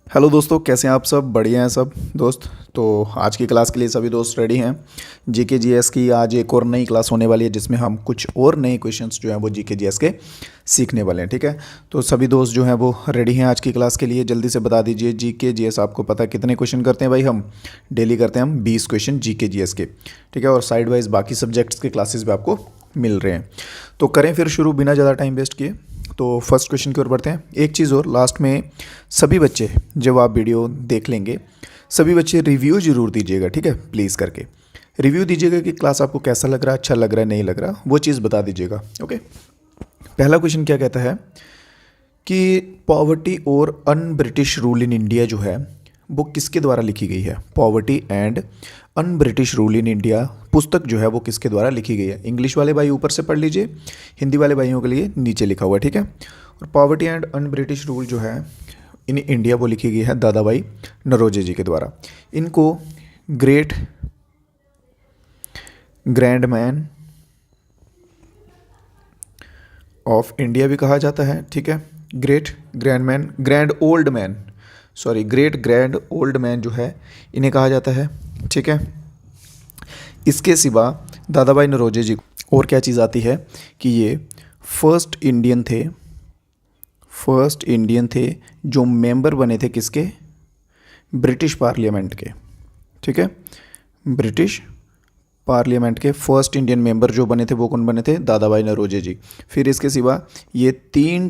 Hello दोस्तों, कैसे हैं आप सब? बढ़िया हैं सब दोस्त। तो आज की क्लास के लिए सभी दोस्त रेडी हैं। जीके जीएस की आज एक और नई क्लास होने वाली है जिसमें हम कुछ और नए क्वेश्चंस जो हैं वो जीके जीएस के सीखने वाले हैं। ठीक है, तो सभी दोस्त जो हैं वो रेडी हैं आज की क्लास के लिए। जल्दी से बता दीजिए, जीके जीएस आपको पता है कितने क्वेश्चन करते हैं भाई? हम डेली करते हैं हम 20 क्वेश्चन जीके जीएस के। ठीक है, और साइड वाइज बाकी सब्जेक्ट्स के क्लासेस भी आपको मिल रहे हैं। तो करें फिर शुरू बिना ज़्यादा टाइम वेस्ट किए। तो फर्स्ट क्वेश्चन की ओर बढ़ते हैं। एक चीज़ और, लास्ट में सभी बच्चे जब आप वीडियो देख लेंगे सभी बच्चे रिव्यू ज़रूर दीजिएगा। ठीक है, प्लीज़ करके रिव्यू दीजिएगा कि क्लास आपको कैसा लग रहा है, अच्छा लग रहा है, नहीं लग रहा, वो चीज़ बता दीजिएगा। ओके, पहला क्वेश्चन क्या कहता है कि पॉवर्टी और un British rule in India जो है वो किसके द्वारा लिखी गई है? Poverty and un British rule in India पुस्तक जो है वो किसके द्वारा लिखी गई है? इंग्लिश वाले भाई ऊपर से पढ़ लीजिए, हिंदी वाले भाइयों के लिए नीचे लिखा हुआ है। ठीक है, और poverty and un British rule जो है इन इंडिया वो लिखी गई है दादा भाई नरोजे जी के द्वारा। इनको great grand man of India भी कहा जाता है। ठीक है, great grand man, grand old man, sorry great grand old man जो है इन्हें कहा जाता है। ठीक है, इसके सिवा दादा भाई नरोजे जी और क्या चीज़ आती है कि ये फर्स्ट इंडियन थे जो मेंबर बने थे किसके? ब्रिटिश पार्लियामेंट के। ठीक है, ब्रिटिश पार्लियामेंट के फर्स्ट इंडियन मेंबर जो बने थे वो कौन बने थे? दादा भाई नरोजे जी। फिर इसके सिवा ये 3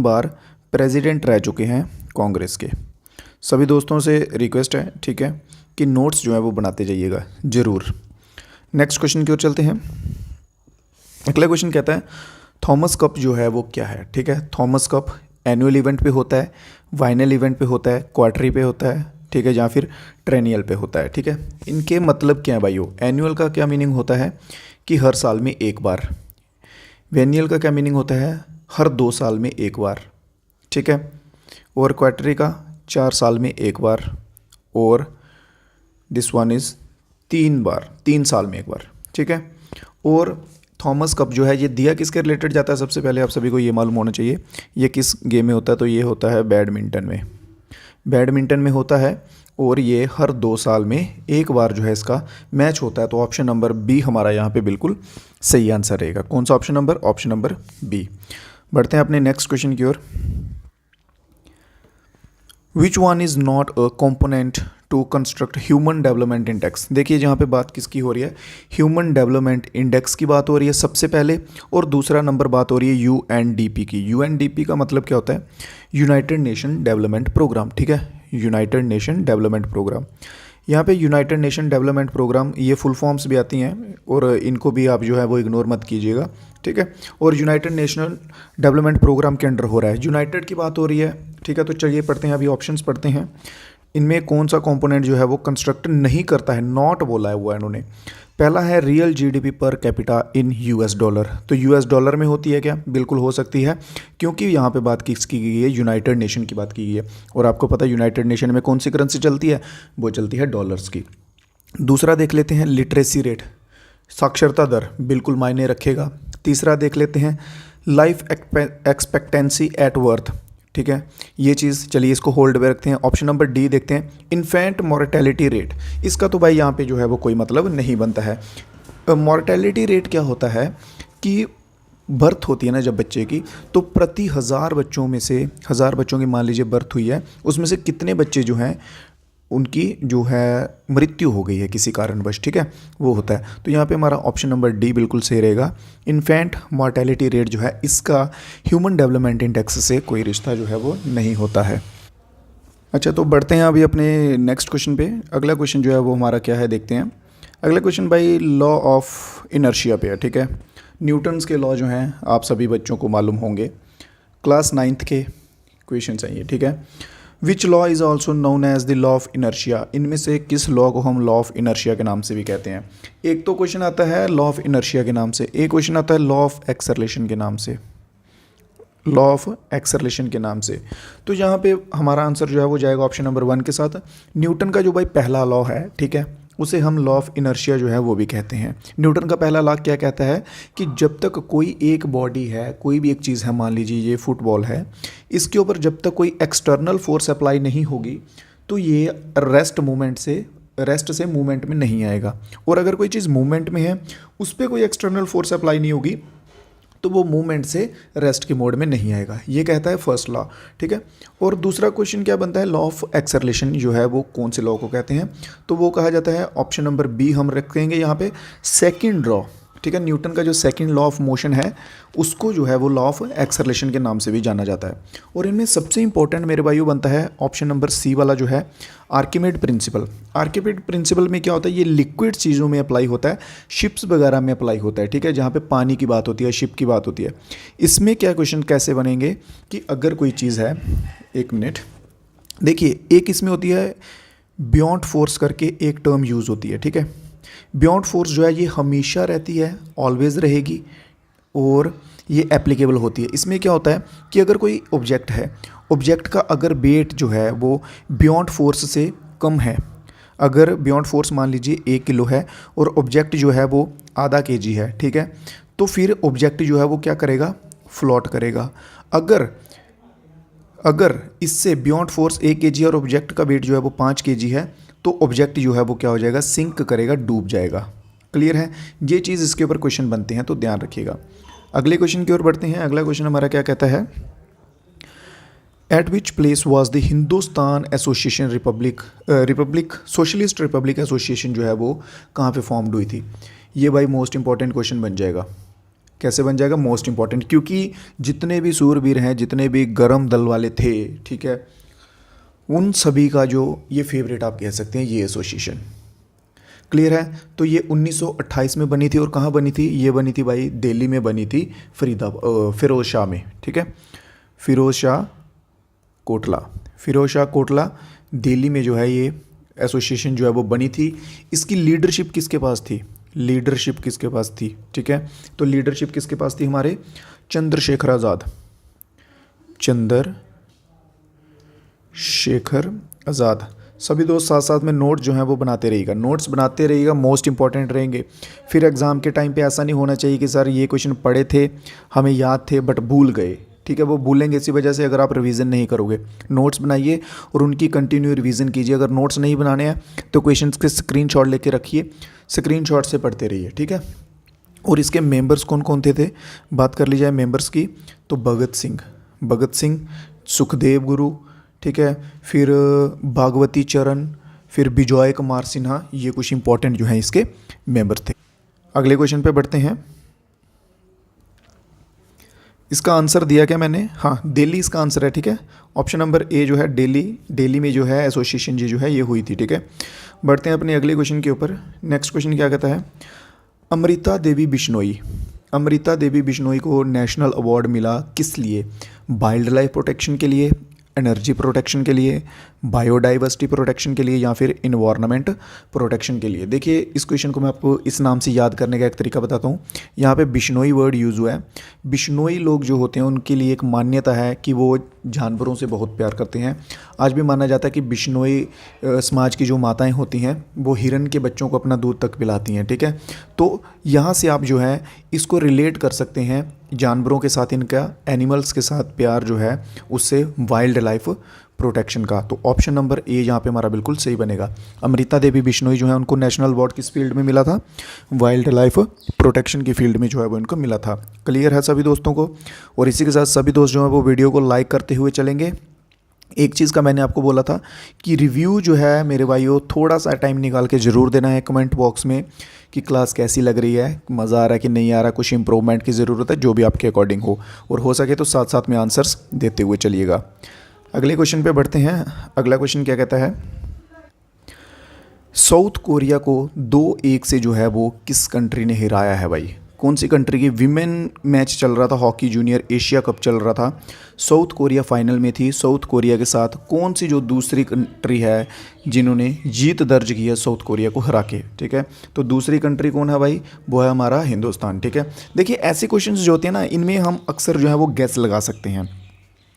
बार प्रेसिडेंट रह चुके हैं कांग्रेस के। सभी दोस्तों से रिक्वेस्ट है, ठीक है, कि नोट्स जो है वो बनाते जाइएगा ज़रूर। नेक्स्ट क्वेश्चन की ओर चलते हैं। अगला क्वेश्चन कहता है थॉमस कप जो है वो क्या है? ठीक है, थॉमस कप एनुअल इवेंट पे होता है, वाइनल इवेंट पे होता है, क्वार्टरी पे होता है, ठीक है, या फिर ट्रेनियल पे होता है। ठीक है, इनके मतलब क्या है भाइयों? एनुअल का क्या मीनिंग होता है कि हर साल में एक बार। वेनियल का क्या मीनिंग होता है? हर 2 साल में एक बार। ठीक है, और क्वार्टरी का 4 साल में एक बार, और दिस वन इज़ 3 बार, 3 साल में एक बार। ठीक है, और थॉमस कप जो है ये दिया किसके रिलेटेड जाता है? सबसे पहले आप सभी को ये मालूम होना चाहिए ये किस गेम में होता है। तो ये होता है बैडमिंटन में, बैडमिंटन में होता है, और ये हर 2 साल में एक बार जो है इसका मैच होता है। तो ऑप्शन नंबर बी हमारा यहाँ पे बिल्कुल सही आंसर रहेगा। कौन सा option number? Option number B. बढ़ते हैं अपने नेक्स्ट क्वेश्चन की ओर। Which one is not a component to construct human development index? देखिए जहाँ पे बात किसकी हो रही है? ह्यूमन डेवलपमेंट इंडेक्स की बात हो रही है सबसे पहले, और दूसरा नंबर बात हो रही है यूएनडीपी की। यूएनडीपी का मतलब क्या होता है? United nation development programme. ठीक है, यूनाइटेड नेशन डेवलपमेंट प्रोग्राम। यहाँ पे यूनाइटेड नेशन डेवलपमेंट प्रोग्राम ये फुल फॉर्म्स भी आती हैं और इनको भी आप जो है वो इग्नोर मत कीजिएगा। ठीक है, और यूनाइटेड नेशनल डेवलपमेंट प्रोग्राम के अंडर हो रहा है, यूनाइटेड की बात हो रही है। ठीक है, तो चलिए पढ़ते हैं, अभी ऑप्शंस पढ़ते हैं। इनमें कौन सा कंपोनेंट जो है वो कंस्ट्रक्ट नहीं करता है? नॉट बोला है वो इन्होंने। पहला है real GDP per capita in US dollar. तो यूएस डॉलर में होती है क्या? बिल्कुल हो सकती है, क्योंकि यहाँ पे बात किसकी गई है? यूनाइटेड नेशन की बात की गई है, और आपको पता है यूनाइटेड नेशन में कौन सी करेंसी चलती है? वो चलती है डॉलर्स की। दूसरा देख लेते हैं लिटरेसी रेट, साक्षरता दर, बिल्कुल मायने रखेगा। तीसरा देख लेते हैं लाइफ एक्सपेक्टेंसी एट वर्थ। ठीक है, ये चीज़ चलिए इसको होल्ड पे रखते हैं। ऑप्शन नंबर डी देखते हैं, इन्फेंट मोर्टेलिटी रेट। इसका तो भाई यहाँ पे जो है वो कोई मतलब नहीं बनता है। मोर्टेलिटी रेट क्या होता है कि बर्थ होती है ना जब बच्चे की, तो प्रति 1000 बच्चों में से, 1000 बच्चों की मान लीजिए बर्थ हुई है, उसमें से कितने बच्चे जो हैं उनकी जो है मृत्यु हो गई है किसी कारणवश। ठीक है, वो होता है। तो यहाँ पे हमारा ऑप्शन नंबर डी बिल्कुल सही रहेगा। इन्फेंट मॉर्टेलिटी रेट जो है इसका ह्यूमन डेवलपमेंट इंडेक्स से कोई रिश्ता जो है वो नहीं होता है। अच्छा, तो बढ़ते हैं अभी अपने नेक्स्ट क्वेश्चन पे। अगला क्वेश्चन जो है वो हमारा क्या है देखते हैं। अगला क्वेश्चन भाई लॉ ऑफ इनर्शिया पे है। ठीक है, न्यूटन्स के लॉ जो हैं आप सभी बच्चों को मालूम होंगे, क्लास 9th के क्वेश्चन हैं ये। ठीक है, which law is also known as the law of inertia? इनमें से किस लॉ को हम लॉ ऑफ इनर्शिया के नाम से भी कहते हैं? एक तो क्वेश्चन आता है लॉ ऑफ इनर्शिया के नाम से, एक क्वेश्चन आता है लॉ ऑफ एक्सेलरेशन के नाम से, लॉ ऑफ एक्सेलरेशन के नाम से। तो यहाँ पे हमारा आंसर जो है वो जाएगा ऑप्शन नंबर 1 के साथ। न्यूटन का जो भाई पहला लॉ है, ठीक है, उसे हम लॉ ऑफ इनर्शिया जो है वो भी कहते हैं। न्यूटन का पहला लॉ क्या कहता है कि जब तक कोई एक बॉडी है, कोई भी एक चीज़ है, मान लीजिए ये फुटबॉल है, इसके ऊपर जब तक कोई एक्सटर्नल फोर्स अप्लाई नहीं होगी तो ये रेस्ट से मूवमेंट में नहीं आएगा। और अगर कोई चीज़ मूवमेंट में है, उस पर कोई एक्सटर्नल फोर्स अप्लाई नहीं होगी तो वो मूवमेंट से रेस्ट के मोड में नहीं आएगा। ये कहता है फर्स्ट लॉ, ठीक है। और दूसरा क्वेश्चन क्या बनता है, लॉ ऑफ एक्सेलरेशन जो है वो कौन से लॉ को कहते हैं, तो वो कहा जाता है ऑप्शन नंबर बी हम रखेंगे यहाँ पे, सेकंड लॉ, ठीक है। न्यूटन का जो सेकंड लॉ ऑफ मोशन है उसको जो है वो लॉ ऑफ एक्सेलरेशन के नाम से भी जाना जाता है। और इनमें सबसे इंपॉर्टेंट मेरे भाइयों बनता है ऑप्शन नंबर सी वाला जो है, आर्किमेड प्रिंसिपल। आर्किमेड प्रिंसिपल में क्या होता है, ये लिक्विड चीज़ों में अप्लाई होता है, शिप्स वगैरह में अप्लाई होता है, ठीक है, जहाँ पे पानी की बात होती है, शिप की बात होती है। इसमें क्या क्वेश्चन कैसे बनेंगे कि अगर कोई चीज़ है, एक मिनट देखिए, एक इसमें होती है बियॉन्ड फोर्स करके एक टर्म यूज़ होती है, ठीक है। बियॉन्ड फोर्स जो है ये हमेशा रहती है, ऑलवेज रहेगी, और ये एप्लीकेबल होती है। इसमें क्या होता है कि अगर कोई ऑब्जेक्ट है, ऑब्जेक्ट का अगर वेट जो है वो बियॉन्ड फोर्स से कम है, अगर बियॉन्ड फोर्स मान लीजिए 1 किलो है और ऑब्जेक्ट जो है वो आधा केजी है, ठीक है, तो फिर ऑब्जेक्ट जो है वो क्या करेगा, फ्लोट करेगा। अगर इससे बियॉन्ड फोर्स 1 केजी और ऑब्जेक्ट का वेट जो है वो 5 केजी है, तो ऑब्जेक्ट जो है वो क्या हो जाएगा, सिंक करेगा, डूब जाएगा। क्लियर है, ये चीज़ इसके ऊपर क्वेश्चन बनते हैं, तो ध्यान रखिएगा। अगले क्वेश्चन की ओर बढ़ते हैं। अगला क्वेश्चन हमारा क्या कहता है, eight which place was the Hindustan association Republic socialist Republic association जो है वो कहाँ पे फॉर्म्ड हुई थी। ये भाई मोस्ट इंपॉर्टेंट क्वेश्चन बन जाएगा। कैसे बन जाएगा, मोस्ट इंपॉर्टेंट, क्योंकि जितने भी सूरवीर हैं, जितने भी गरम दल वाले थे, ठीक है, उन सभी का जो ये फेवरेट आप कह सकते हैं ये एसोसिएशन। क्लियर है, तो ये 1928 में बनी थी, और कहाँ बनी थी, ये बनी थी भाई दिल्ली में बनी थी, फिरोज शाह में, ठीक है, फिरोज शाह कोटला दिल्ली में जो है ये एसोसिएशन जो है वो बनी थी। इसकी लीडरशिप किसके पास थी, ठीक है, तो लीडरशिप किसके पास थी, हमारे चंद्रशेखर आज़ाद। सभी दोस्त साथ साथ में नोट जो है वो बनाते रहिएगा, मोस्ट इंपॉर्टेंट रहेंगे। फिर एग्ज़ाम के टाइम पे ऐसा नहीं होना चाहिए कि सर ये क्वेश्चन पढ़े थे, हमें याद थे बट भूल गए, ठीक है, वो भूलेंगे इसी वजह से अगर आप रिवीजन नहीं करोगे। नोट्स बनाइए और उनकी कंटिन्यू रिवीजन कीजिए। अगर नोट्स नहीं बनाने हैं तो क्वेश्चन के स्क्रीनशॉट लेके रखिए, स्क्रीनशॉट से पढ़ते रहिए, ठीक है। और इसके मेंबर्स कौन कौन थे बात कर ली जाए मेंबर्स की, तो भगत सिंह, सुखदेव गुरु, ठीक है, फिर भागवती चरण, फिर बिजॉय कुमार सिन्हा, ये कुछ इंपॉर्टेंट जो हैं इसके मेंबर थे। अगले क्वेश्चन पे बढ़ते हैं। इसका आंसर दिया क्या मैंने, हाँ दिल्ली इसका आंसर है, ठीक है। ऑप्शन नंबर ए जो है दिल्ली में जो है एसोसिएशन जो है ये हुई थी, ठीक है। बढ़ते हैं अपने अगले क्वेश्चन के ऊपर। नेक्स्ट क्वेश्चन क्या कहता है, अमृता देवी बिश्नोई को नेशनल अवार्ड मिला किस लिए, वाइल्ड लाइफ प्रोटेक्शन के लिए, एनर्जी प्रोटेक्शन के लिए, बायोडाइवर्सिटी प्रोटेक्शन के लिए, या फिर इन्वायरमेंट प्रोटेक्शन के लिए। देखिए इस क्वेश्चन को मैं आपको इस नाम से याद करने का एक तरीका बताता हूँ। यहाँ पे बिश्नोई वर्ड यूज़ हुआ है। बिश्नोई लोग जो होते हैं उनके लिए एक मान्यता है कि वो जानवरों से बहुत प्यार करते हैं। आज भी माना जाता है कि बिश्नोई समाज की जो माताएं होती हैं वो हिरन के बच्चों को अपना दूध तक पिलाती हैं, ठीक है। तो यहाँ से आप जो है इसको रिलेट कर सकते हैं जानवरों के साथ, इनका एनिमल्स के साथ प्यार जो है उससे वाइल्ड लाइफ प्रोटेक्शन का। तो ऑप्शन नंबर ए यहाँ पे हमारा बिल्कुल सही बनेगा। अमृता देवी बिश्नोई जो है उनको नेशनल अवार्ड किस फील्ड में मिला था, वाइल्ड लाइफ प्रोटेक्शन की फील्ड में जो है वो इनको मिला था। क्लियर है सभी दोस्तों को। और इसी के साथ सभी दोस्त जो है वो वीडियो को लाइक करते हुए चलेंगे। एक चीज़ का मैंने आपको बोला था कि रिव्यू जो है मेरे भाइयों थोड़ा सा टाइम निकाल के ज़रूर देना है कमेंट बॉक्स में कि क्लास कैसी लग रही है, मज़ा आ रहा है कि नहीं आ रहा, कुछ इंप्रूवमेंट की ज़रूरत है, जो भी आपके अकॉर्डिंग हो। और हो सके तो साथ साथ में आंसर्स देते हुए चलिएगा। अगले क्वेश्चन पे बढ़ते हैं। अगला क्वेश्चन क्या कहता है, साउथ कोरिया को 2-1 से जो है वो किस कंट्री ने हिराया है भाई। कौन सी कंट्री की विमेन मैच चल रहा था, हॉकी जूनियर एशिया कप चल रहा था, साउथ कोरिया फाइनल में थी। साउथ कोरिया के साथ कौन सी जो दूसरी कंट्री है जिन्होंने जीत दर्ज की है साउथ कोरिया को हरा के, ठीक है। तो दूसरी कंट्री कौन है भाई, वो है हमारा हिंदुस्तान, ठीक है। देखिए ऐसे क्वेश्चंस जो होते हैं ना, इनमें हम अक्सर जो है वो गैस लगा सकते हैं।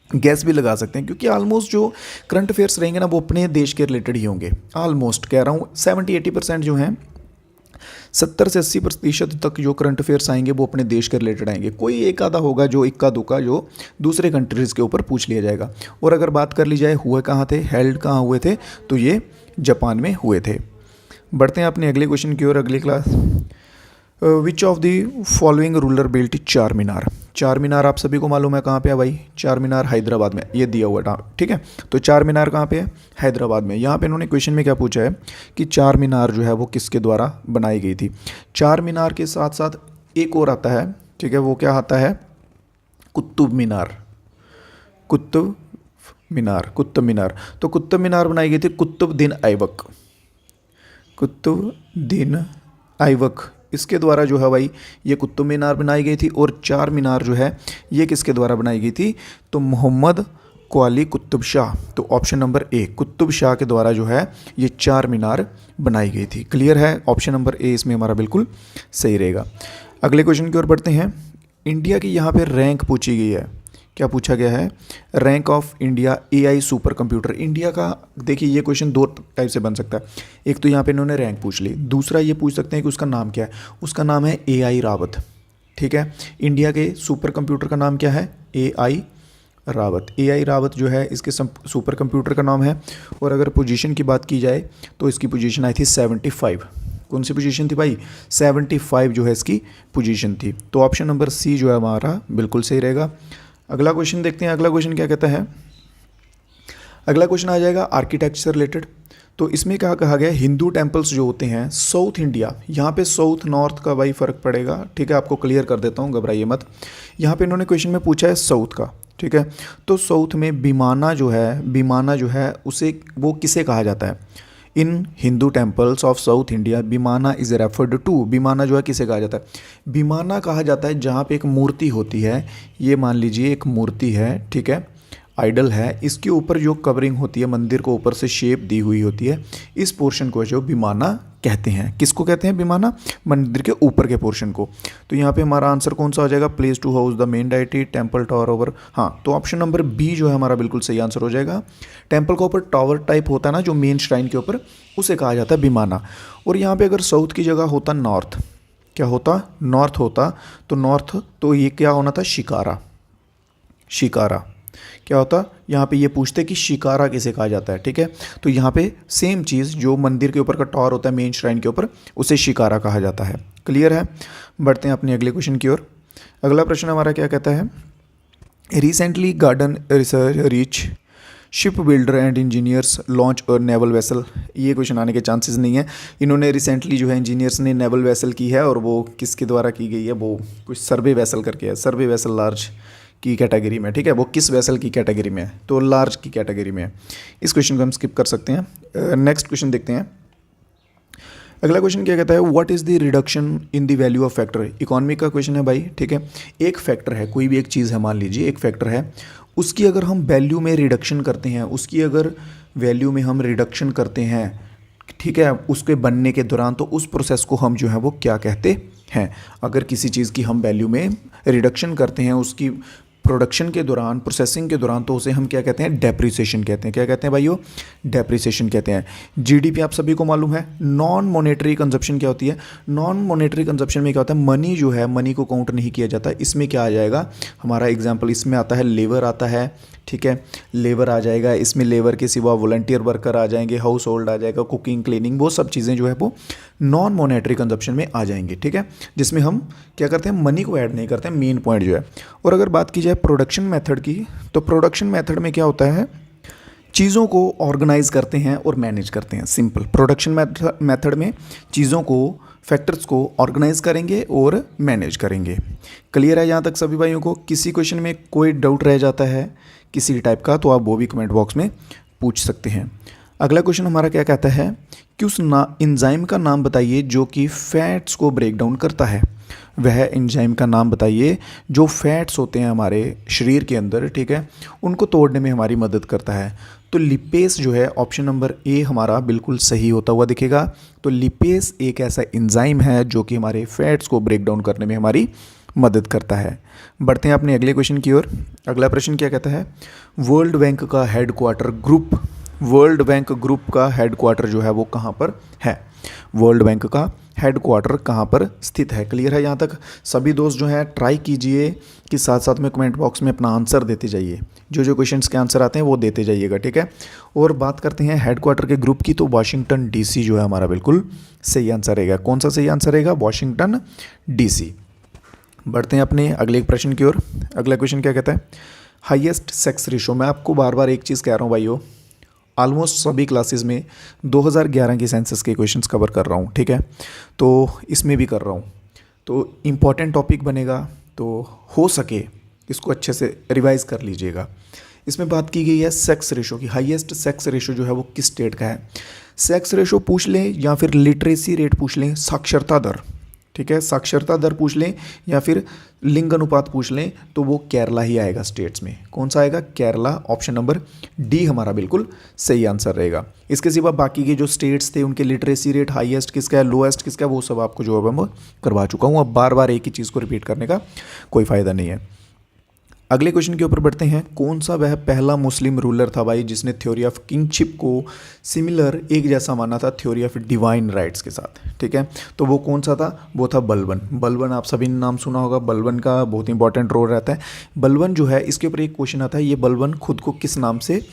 गैस भी लगा सकते हैं, क्योंकि ऑलमोस्ट जो करंट अफेयर्स रहेंगे ना वो अपने देश के रिलेटेड ही होंगे। ऑलमोस्ट कह रहा हूँ 70-80% जो हैं, 70 से 80% तक जो करंट अफेयर्स आएंगे वो अपने देश के रिलेटेड आएंगे। कोई एक आधा होगा जो इक्का दुक्का जो दूसरे कंट्रीज़ के ऊपर पूछ लिया जाएगा। और अगर बात कर ली जाए हुए कहाँ थे, हेल्ड कहाँ हुए थे, तो ये जापान में हुए थे। बढ़ते हैं अपने अगले क्वेश्चन की ओर। अगली class, which of the following ruler built चार मीनार। चार मीनार आप सभी को मालूम है कहाँ पे है भाई, चार मीनार हैदराबाद में, ये दिया हुआ था, ठीक है। तो चार मीनार कहाँ पे है, हैदराबाद में। यहाँ पे इन्होंने क्वेश्चन में क्या पूछा है कि चार मीनार जो है वो किसके द्वारा बनाई गई थी। चार मीनार के साथ साथ एक और आता है, ठीक है, वो क्या आता है, कुतुब मीनार। कुतुब मीनार, कुतुब मीनार। तो कुतुब मीनार बनाई गई थी कुतुबुद्दीन ऐबक, कुतुबुद्दीन ऐबक, इसके द्वारा जो है भाई ये कुतुब मीनार बनाई गई थी। और चार मीनार जो है ये किसके द्वारा बनाई गई थी, तो मोहम्मद क्वाली कुतुब शाह। तो option number A, Qutub Shah के द्वारा जो है ये चार मीनार बनाई गई थी। क्लियर है, ऑप्शन नंबर ए इसमें हमारा बिल्कुल सही रहेगा। अगले क्वेश्चन की ओर बढ़ते हैं। इंडिया की यहाँ पे रैंक पूछी गई है। क्या पूछा गया है, rank of India AI super computer. India का देखिए ये क्वेश्चन दो टाइप से बन सकता है। एक तो यहाँ पे इन्होंने रैंक पूछ ली, दूसरा ये पूछ सकते हैं कि उसका नाम क्या है। उसका नाम है एआई रावत, ठीक है। इंडिया के सुपर कंप्यूटर का नाम क्या है, एआई रावत। एआई रावत जो है इसके सुपर कंप्यूटर का नाम है। और अगर पोजीशन की बात की जाए तो इसकी पोजीशन आई थी 75। कौन सी पोजीशन थी भाई, 75 जो है इसकी पोजीशन थी। तो ऑप्शन नंबर सी जो है हमारा बिल्कुल सही रहेगा। अगला क्वेश्चन देखते हैं। अगला क्वेश्चन क्या कहता है, अगला क्वेश्चन आ जाएगा आर्किटेक्चर से रिलेटेड। तो इसमें क्या कहा गया, हिंदू टेम्पल्स जो होते हैं साउथ इंडिया, यहाँ पे साउथ नॉर्थ का भाई फ़र्क पड़ेगा, ठीक है, आपको क्लियर कर देता हूँ, घबराइए मत। यहाँ पे इन्होंने क्वेश्चन में पूछा है साउथ का, ठीक है। तो साउथ में बीमाना जो है उसे वो किसे कहा जाता है, in Hindu temples of south India vimana is referred to. Vimana जो है किसे कहा जाता है, बीमाना कहा जाता है जहाँ पे एक मूर्ति होती है। ये मान लीजिए एक मूर्ति है, ठीक है, आइडल है, इसके ऊपर जो कवरिंग होती है, मंदिर को ऊपर से शेप दी हुई होती है, इस पोर्शन को जो बीमाना कहते हैं। किसको कहते हैं बीमाना, मंदिर के ऊपर के पोर्शन को। तो यहाँ पे हमारा आंसर कौन सा हो जाएगा, place to house the main deity, temple tower over. हाँ, तो ऑप्शन नंबर बी जो है हमारा बिल्कुल सही आंसर हो जाएगा। टेम्पल के ऊपर टावर टाइप होता है ना जो मेन श्राइन के ऊपर, उसे कहा जाता है बीमाना। और यहाँ पे अगर साउथ की जगह होता नॉर्थ, क्या होता, नॉर्थ होता, तो नॉर्थ तो ये क्या होना था, शिकारा। शिकारा क्या होता, यहाँ पे ये पूछते कि शिकारा किसे कहा जाता है, ठीक है। तो यहाँ पे सेम चीज़, जो मंदिर के ऊपर का टावर होता है मेन श्राइन के ऊपर, उसे शिकारा कहा जाता है। क्लियर है, बढ़ते हैं अपने अगले क्वेश्चन की ओर। अगला प्रश्न हमारा क्या कहता है, recently garden research reach ship builder and engineers launch और नेवल वेसल। ये क्वेश्चन आने के चांसेस नहीं है। इन्होंने रिसेंटली जो है इंजीनियर्स ने नेवल वेसल की है, और वो किसके द्वारा की गई है, वो कुछ सर्वे वेसल करके है, सर्वे वेसल लार्ज की कैटेगरी में, ठीक है। वो किस वेसल की कैटेगरी में है, तो लार्ज की कैटेगरी में है। इस क्वेश्चन को हम स्किप कर सकते हैं। नेक्स्ट क्वेश्चन देखते हैं। अगला क्वेश्चन क्या कहता है, what is the reduction in the value of factor. Economy का क्वेश्चन है भाई, ठीक है। एक फैक्टर है, कोई भी एक चीज़ है, मान लीजिए एक फैक्टर है, उसकी अगर हम वैल्यू में रिडक्शन करते हैं, उसकी अगर वैल्यू में हम रिडक्शन करते हैं, ठीक है, उसके बनने के दौरान, तो उस प्रोसेस को हम जो है वो क्या कहते हैं। अगर किसी चीज़ की हम वैल्यू में रिडक्शन करते हैं उसकी प्रोडक्शन के दौरान, प्रोसेसिंग के दौरान, तो उसे हम क्या कहते हैं, डेप्रिसिएशन कहते हैं। क्या कहते हैं भाइयों, डेप्रिसिएशन कहते हैं। जीडीपी आप सभी को मालूम है। नॉन मॉनेटरी कंजप्शन क्या होती है, नॉन मॉनेटरी कंजप्शन में क्या होता है, मनी जो है, मनी को काउंट नहीं किया जाता। इसमें क्या आ जाएगा, हमारा एग्जाम्पल इसमें आता है लेबर आता है, ठीक है, लेबर आ जाएगा। इसमें लेबर के सिवा वॉलंटियर वर्कर आ जाएंगे, हाउस होल्ड आ जाएगा, कुकिंग, क्लीनिंग, वो सब चीज़ें जो है वो नॉन मॉनेटरी कंजप्शन में आ जाएंगे, ठीक है, जिसमें हम क्या करते हैं, मनी को ऐड नहीं करते हैं, मेन पॉइंट जो है। और अगर बात की जाए प्रोडक्शन मेथड की, तो प्रोडक्शन मेथड में क्या होता है, चीज़ों को ऑर्गेनाइज करते हैं और मैनेज करते हैं। सिंपल, प्रोडक्शन मेथड में चीज़ों को, फैक्टर्स को ऑर्गेनाइज करेंगे और मैनेज करेंगे। क्लियर है यहाँ तक सभी भाइयों को। किसी क्वेश्चन में कोई डाउट रह जाता है किसी टाइप का, तो आप वो भी कमेंट बॉक्स में पूछ सकते हैं। अगला क्वेश्चन हमारा क्या कहता है कि उस एंजाइम का नाम बताइए जो कि फैट्स को ब्रेक डाउन करता है। वह एंजाइम का नाम बताइए जो फैट्स होते हैं हमारे शरीर के अंदर, ठीक है, उनको तोड़ने में हमारी मदद करता है। तो लिपेस जो है, ऑप्शन नंबर ए हमारा बिल्कुल सही होता हुआ दिखेगा। तो लिपेस एक ऐसा एंजाइम है जो कि हमारे फैट्स को ब्रेक डाउन करने में हमारी मदद करता है। बढ़ते हैं अपने अगले क्वेश्चन की ओर। अगला प्रश्न क्या कहता है, वर्ल्ड बैंक का headquarter group, world bank group का हेडक्वार्टर जो है वो कहाँ पर है, वर्ल्ड बैंक का हेडक्वार्टर कहाँ पर स्थित है। क्लियर है यहाँ तक? सभी दोस्त जो हैं ट्राई कीजिए कि साथ साथ में कमेंट बॉक्स में अपना आंसर देते जाइए, जो जो क्वेश्चंस के आंसर आते हैं वो देते जाइएगा, ठीक है। और बात करते हैं हेडक्वार्टर के ग्रुप की, तो वाशिंगटन डीसी जो है हमारा बिल्कुल सही आंसर रहेगा। कौन सा सही आंसर रहेगा? Washington DC. बढ़ते हैं अपने अगले प्रश्न की ओर। अगला क्वेश्चन क्या कहता है, हाईएस्ट सेक्स रेशो। मैं आपको बार बार एक चीज़ कह रहा हूँ भाइयों, ऑलमोस्ट सभी क्लासेस में 2011 की सेंसस के क्वेश्चंस कवर कर रहा हूँ, ठीक है, तो इसमें भी कर रहा हूँ, तो इम्पॉर्टेंट टॉपिक बनेगा, तो हो सके इसको अच्छे से रिवाइज कर लीजिएगा। इसमें बात की गई है सेक्स रेशो की, हाईएस्ट सेक्स रेशो जो है वो किस स्टेट का है। सेक्स रेशो पूछ लें या फिर लिटरेसी रेट पूछ लें, साक्षरता दर, ठीक है, साक्षरता दर पूछ लें या फिर लिंग अनुपात पूछ लें, तो वो केरला ही आएगा स्टेट्स में। कौन सा आएगा? केरला। ऑप्शन नंबर डी हमारा बिल्कुल सही आंसर रहेगा। इसके सिवा बाकी के जो स्टेट्स थे उनके लिटरेसी रेट हाईएस्ट किसका है, लोएस्ट किसका है, वो सब आपको जो है मैं करवा चुका हूँ। अब बार बार एक ही चीज़ को रिपीट करने का कोई फ़ायदा नहीं है। अगले क्वेश्चन के ऊपर बढ़ते हैं। कौन सा वह पहला मुस्लिम रूलर था भाई जिसने थ्योरी ऑफ किंगशिप को सिमिलर, एक जैसा माना था थ्योरी ऑफ डिवाइन राइट्स के साथ, ठीक है, तो वो कौन सा था? वो था बलबन। बलबन आप सभी ने नाम सुना होगा, बलबन का बहुत इंपॉर्टेंट रोल रहता है। बलबन जो है, इसके ऊपर एक क्वेश्चन आता है, ये बलबन खुद को किस नाम से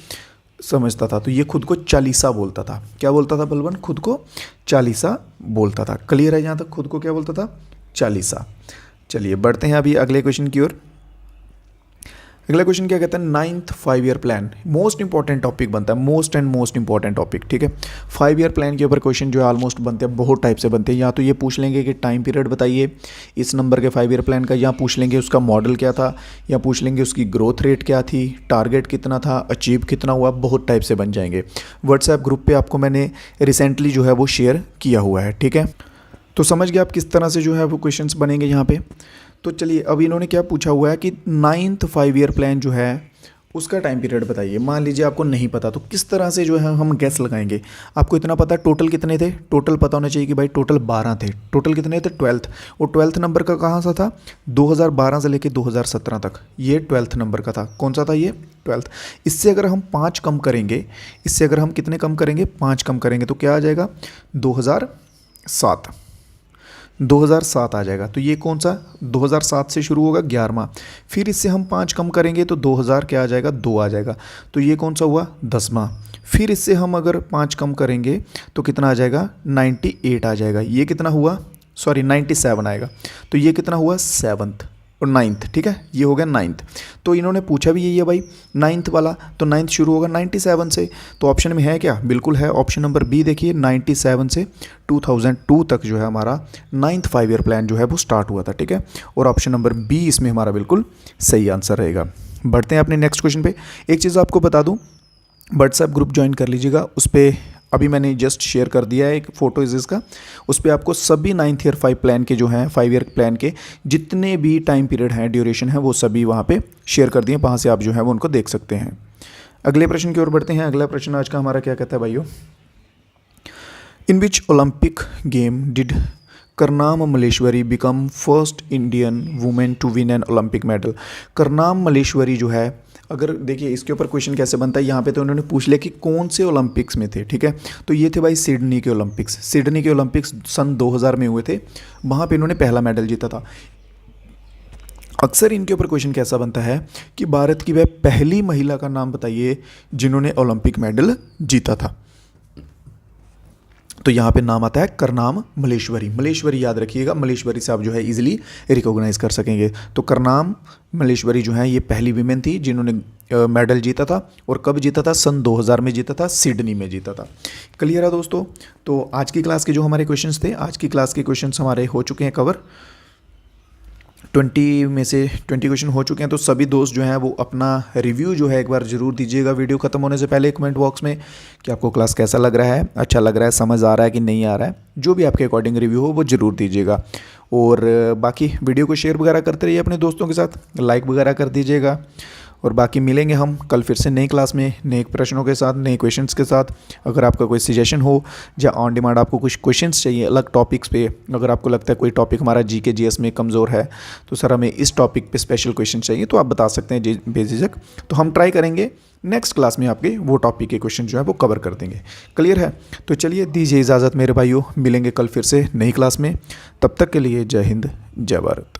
समझता था? तो ये खुद को चालीसा बोलता था। क्या बोलता था बलबन? खुद को चालीसा बोलता था। क्लियर है यहाँ तक? खुद को क्या बोलता था? चालीसा। चलिए बढ़ते हैं अभी अगले क्वेश्चन की ओर। अगला क्वेश्चन क्या कहता है, 9th 5 year plan. Most important topic बनता है, most and most important topic, ठीक है। 5 ईयर प्लान के ऊपर क्वेश्चन जो है ऑलमोस्ट बनते हैं, बहुत टाइप से बनते हैं। या तो ये पूछ लेंगे कि टाइम पीरियड बताइए इस नंबर के 5 ईयर प्लान का, या पूछ लेंगे उसका मॉडल क्या था, या पूछ लेंगे उसकी ग्रोथ रेट क्या थी, टारगेट कितना था, अचीव कितना हुआ, बहुत टाइप से बन जाएंगे। व्हाट्सएप ग्रुप पर आपको मैंने रिसेंटली जो है वो शेयर किया हुआ है, ठीक है। तो समझ गए आप किस तरह से जो है वो क्वेश्चंस बनेंगे यहाँ पे। तो चलिए अब इन्होंने क्या पूछा हुआ है कि 9th 5 ईयर प्लान जो है उसका टाइम पीरियड बताइए। मान लीजिए आपको नहीं पता, तो किस तरह से जो है हम गैस लगाएंगे। आपको इतना पता टोटल कितने थे, टोटल पता होना चाहिए कि भाई टोटल 12 थे। टोटल कितने थे? 12th। और 12th नंबर का कहाँ सा था? 2012 से लेकर 2017 तक, ये 12th नंबर का था। कौन सा था ये? 12th। इससे अगर हम 5 कम करेंगे, इससे अगर हम कितने कम करेंगे? 5 कम करेंगे, तो क्या आ जाएगा? 2007 आ जाएगा। तो ये कौन सा? 2007 से शुरू होगा, 11वां। फिर इससे हम 5 कम करेंगे तो 2000 क्या आ जाएगा? 2 आ जाएगा। तो ये कौन सा हुआ? 10वां। फिर इससे हम अगर 5 कम करेंगे तो कितना आ जाएगा? 98 आ जाएगा। ये कितना हुआ? सॉरी 97 आएगा। तो ये कितना हुआ? 7th और 9th, ठीक है, ये हो गया 9th। तो इन्होंने पूछा भी यही है भाई 9th वाला, तो 9th शुरू होगा 97 से। तो ऑप्शन में है क्या? बिल्कुल है। ऑप्शन नंबर बी देखिए, 97 से 2002 तक जो है हमारा 9th 5 ईयर प्लान जो है वो स्टार्ट हुआ था, ठीक है। और ऑप्शन नंबर बी इसमें हमारा बिल्कुल सही आंसर रहेगा। बढ़ते हैं अपने नेक्स्ट क्वेश्चन पे। एक चीज़ आपको बता दूँ, व्हाट्सएप ग्रुप ज्वाइन कर लीजिएगा, उस पर अभी मैंने जस्ट शेयर कर दिया है एक फ़ोटो इसका। उस पर आपको सभी 9th ईयर 5 प्लान के जो हैं 5 ईयर प्लान के जितने भी टाइम पीरियड हैं, ड्यूरेशन है, वो सभी वहाँ पे शेयर कर दिए। वहाँ से आप जो है वो उनको देख सकते हैं। अगले प्रश्न की ओर बढ़ते हैं। अगला प्रश्न आज का हमारा क्या कहता है भाइयों, in which Olympic game did Karnam Malleswari become first Indian women to win an Olympic medal. Karnam Malleswari जो है, अगर देखिए इसके ऊपर क्वेश्चन कैसे बनता है, यहाँ पे तो उन्होंने पूछ लिया कि कौन से ओलंपिक्स में थे, ठीक है। तो ये थे भाई सिडनी के ओलंपिक्स। सिडनी के ओलंपिक्स सन 2000 में हुए थे, वहाँ पे इन्होंने पहला मेडल जीता था। अक्सर इनके ऊपर क्वेश्चन कैसा बनता है कि भारत की वह पहली महिला का नाम बताइए जिन्होंने ओलंपिक मेडल जीता था। तो यहाँ पे नाम आता है करनाम मलेश्वरी। मलेश्वरी याद रखिएगा, मलेश्वरी से आप जो है इजीली रिकॉग्नाइज कर सकेंगे। तो करनाम मलेश्वरी जो है ये पहली वीमेन थी जिन्होंने मेडल जीता था। और कब जीता था? सन 2000 में जीता था, सिडनी में जीता था। क्लियर है दोस्तों? तो आज की क्लास के जो हमारे क्वेश्चंस थे, आज की क्लास के क्वेश्चंस हमारे हो चुके हैं कवर। 20 में से 20 क्वेश्चन हो चुके हैं। तो सभी दोस्त जो हैं वो अपना रिव्यू जो है एक बार ज़रूर दीजिएगा वीडियो ख़त्म होने से पहले कमेंट बॉक्स में कि आपको क्लास कैसा लग रहा है, अच्छा लग रहा है, समझ आ रहा है कि नहीं आ रहा है। जो भी आपके अकॉर्डिंग रिव्यू हो वो ज़रूर दीजिएगा। और बाकी वीडियो को शेयर वगैरह करते रहिए अपने दोस्तों के साथ, लाइक वगैरह कर दीजिएगा। और बाकी मिलेंगे हम कल फिर से नई क्लास में नए प्रश्नों के साथ, नए क्वेश्चंस के साथ। अगर आपका कोई सजेशन हो या ऑन डिमांड आपको कुछ क्वेश्चंस चाहिए अलग टॉपिक्स पे, अगर आपको लगता है कोई टॉपिक हमारा जीके जीएस में कमज़ोर है तो सर हमें इस टॉपिक पे स्पेशल क्वेश्चन चाहिए, तो आप बता सकते हैं बेझिझक। तो हम ट्राई करेंगे नेक्स्ट क्लास में आपके वो टॉपिक के क्वेश्चन जो है वो कवर कर देंगे। क्लियर है? तो चलिए दीजिए इजाज़त मेरे भाइयों, मिलेंगे कल फिर से नई क्लास में। तब तक के लिए जय हिंद, जय भारत।